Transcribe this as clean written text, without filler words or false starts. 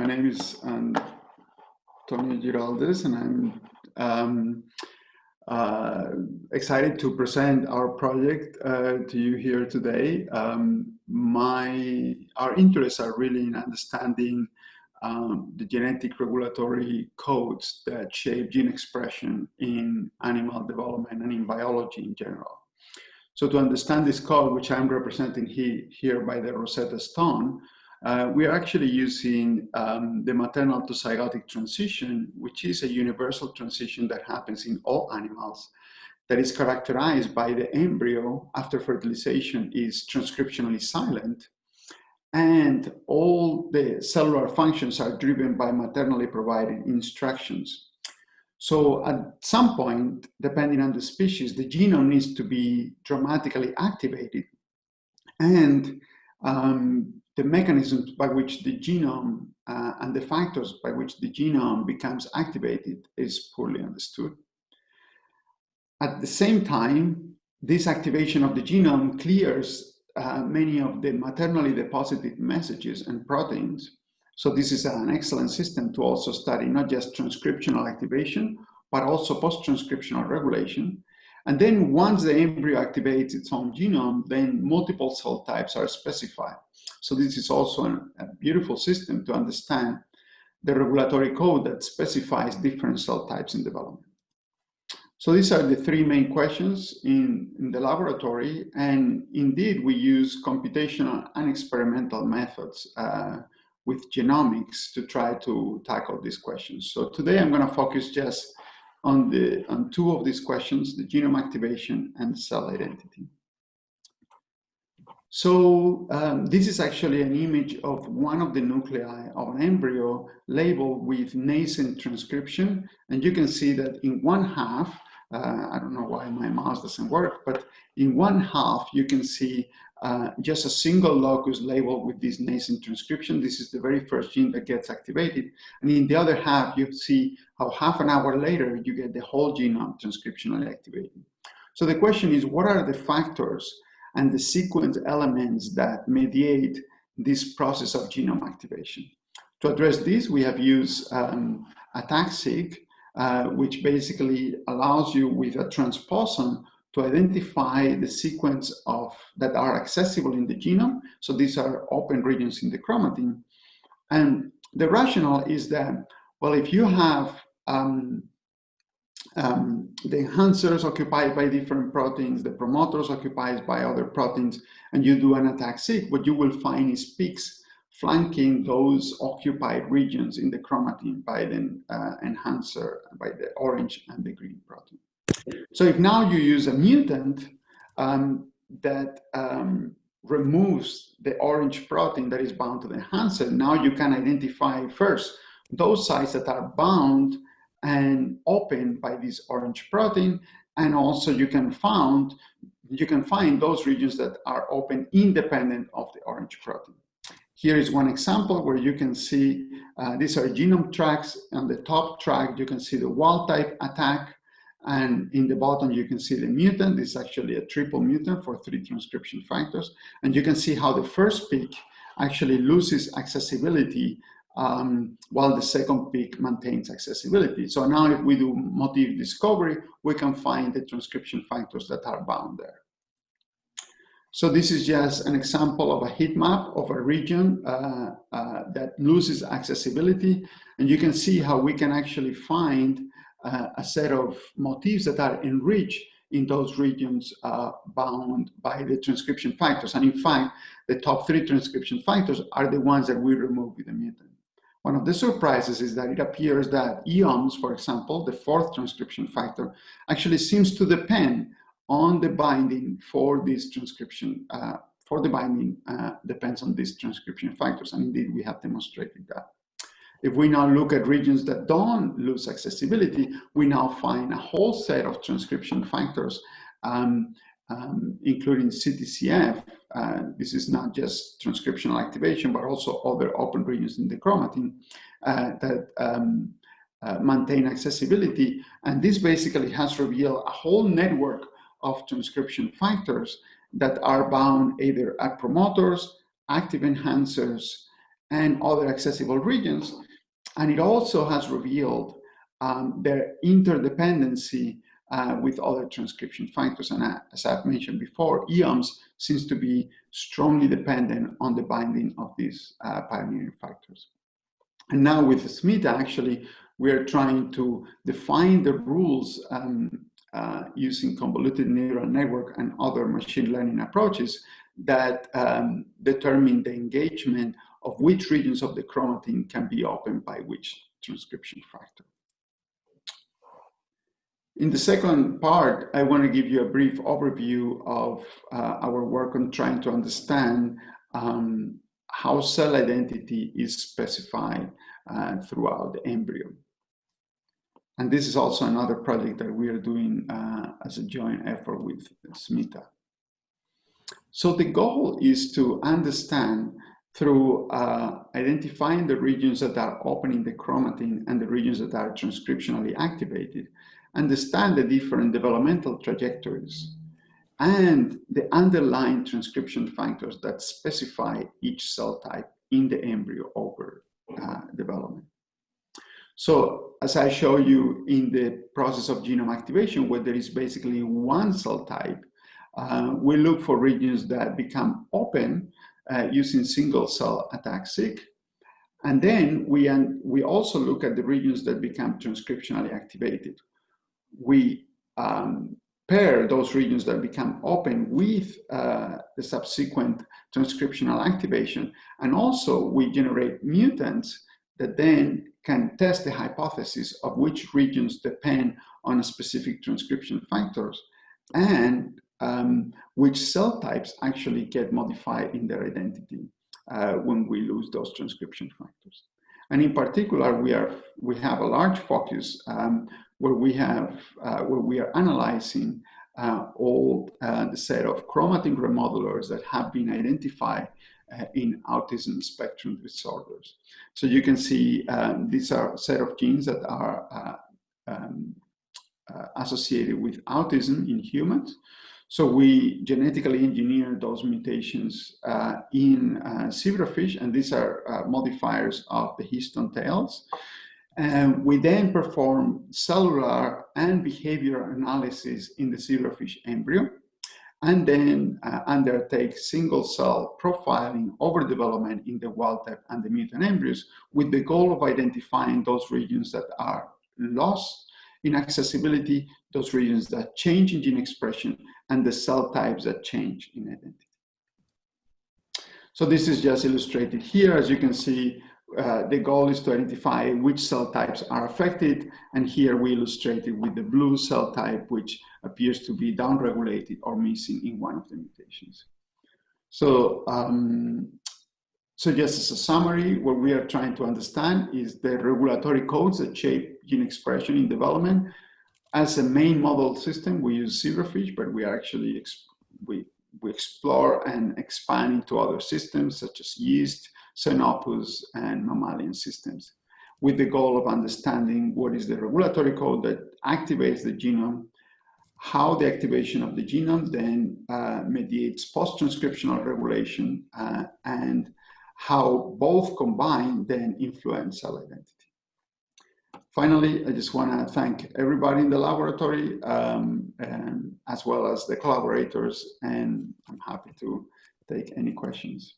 My name is Giraldez, and I'm excited to present our project to you here today. Our interests are really in understanding the genetic regulatory codes that shape gene expression in animal development and in biology in general. So to understand this code, which I'm representing here by the Rosetta Stone, we are actually using the maternal to zygotic transition, which is a universal transition that happens in all animals, that is characterized by the embryo after fertilization is transcriptionally silent, and all the cellular functions are driven by maternally provided instructions. So at some point, depending on the species, the genome needs to be dramatically activated, and the mechanisms by which the genome and the factors by which the genome becomes activated is poorly understood. At the same time, this activation of the genome clears many of the maternally deposited messages and proteins. So this is an excellent system to also study not just transcriptional activation, but also post-transcriptional regulation. And then once the embryo activates its own genome, then multiple cell types are specified. So this is also a beautiful system to understand the regulatory code that specifies different cell types in development. So these are the three main questions in the laboratory. And indeed, we use computational and experimental methods with genomics to try to tackle these questions. So today I'm going to focus just on two of these questions, the genome activation and cell identity. So this is actually an image of one of the nuclei of an embryo labeled with nascent transcription. And you can see that in one half, I don't know why my mouse doesn't work, but in one half, you can see just a single locus labeled with this nascent transcription. This is the very first gene that gets activated. And in the other half, you see how half an hour later, you get the whole genome transcriptionally activated. So the question is, what are the factors and the sequence elements that mediate this process of genome activation? To address this, we have used ATAC-seq, which basically allows you with a transposon to identify the sequence that are accessible in the genome. So these are open regions in the chromatin. And the rationale is that, well, if you have the enhancers occupied by different proteins, the promoters occupied by other proteins, and you do an ATAC-seq, what you will find is peaks flanking those occupied regions in the chromatin by the enhancer, by the orange and the green protein. So if now you use a mutant that removes the orange protein that is bound to the enhancer, now you can identify first those sites that are bound and open by this orange protein, and also you can find those regions that are open independent of the orange protein. Here is one example where you can see these are genome tracks. On the top track, you can see the wild type ATAC, and in the bottom, you can see the mutant. This is actually a triple mutant for 3 transcription factors. And you can see how the first peak actually loses accessibility while the second peak maintains accessibility. So now if we do motif discovery, we can find the transcription factors that are bound there. So this is just an example of a heat map of a region that loses accessibility. And you can see how we can actually find a set of motifs that are enriched in those regions bound by the transcription factors. And in fact, the top 3 transcription factors are the ones that we remove with the mutant. One of the surprises is that it appears that EOMs, for example, the 4th transcription factor, actually seems to depend on the binding for this transcription, depends on these transcription factors. And indeed, we have demonstrated that. If we now look at regions that don't lose accessibility, we now find a whole set of transcription factors, including CTCF. This is not just transcriptional activation, but also other open regions in the chromatin that maintain accessibility. And this basically has revealed a whole network of transcription factors that are bound either at promoters, active enhancers, and other accessible regions. And it also has revealed their interdependency with other transcription factors. And as I've mentioned before, EOMs seems to be strongly dependent on the binding of these pioneering factors. And now with SMITA, actually, we are trying to define the rules using convoluted neural network and other machine learning approaches that determine the engagement of which regions of the chromatin can be opened by which transcription factor. In the second part, I want to give you a brief overview of our work on trying to understand how cell identity is specified throughout the embryo. And this is also another project that we are doing as a joint effort with SMITA. So the goal is to understand through identifying the regions that are open in the chromatin and the regions that are transcriptionally activated, understand the different developmental trajectories and the underlying transcription factors that specify each cell type in the embryo over development. So as I show you in the process of genome activation, where there is basically one cell type, we look for regions that become open using single cell ATAC-seq. And then we also look at the regions that become transcriptionally activated. We pair those regions that become open with the subsequent transcriptional activation. And also we generate mutants that then can test the hypothesis of which regions depend on specific transcription factors and which cell types actually get modified in their identity when we lose those transcription factors. And in particular, we have a large focus where we are analyzing all the set of chromatin remodelers that have been identified in autism spectrum disorders. So you can see these are a set of genes that are associated with autism in humans. So we genetically engineer those mutations in zebrafish, and these are modifiers of the histone tails. And we then perform cellular and behavioral analysis in the zebrafish embryo, and then undertake single cell profiling over development in the wild type and the mutant embryos with the goal of identifying those regions that are lost in accessibility, those regions that change in gene expression, and the cell types that change in identity. So this is just illustrated here. As you can see, the goal is to identify which cell types are affected, and here we illustrate it with the blue cell type, which appears to be downregulated or missing in one of the mutations. So, so just as a summary, what we are trying to understand is the regulatory codes that shape gene expression in development. As a main model system, we use zebrafish, but we are actually we explore and expand into other systems such as yeast, Xenopus, and mammalian systems, with the goal of understanding what is the regulatory code that activates the genome, how the activation of the genome then mediates post-transcriptional regulation, and how both combined then influence cell identity. Finally, I just want to thank everybody in the laboratory, as well as the collaborators, and I'm happy to take any questions.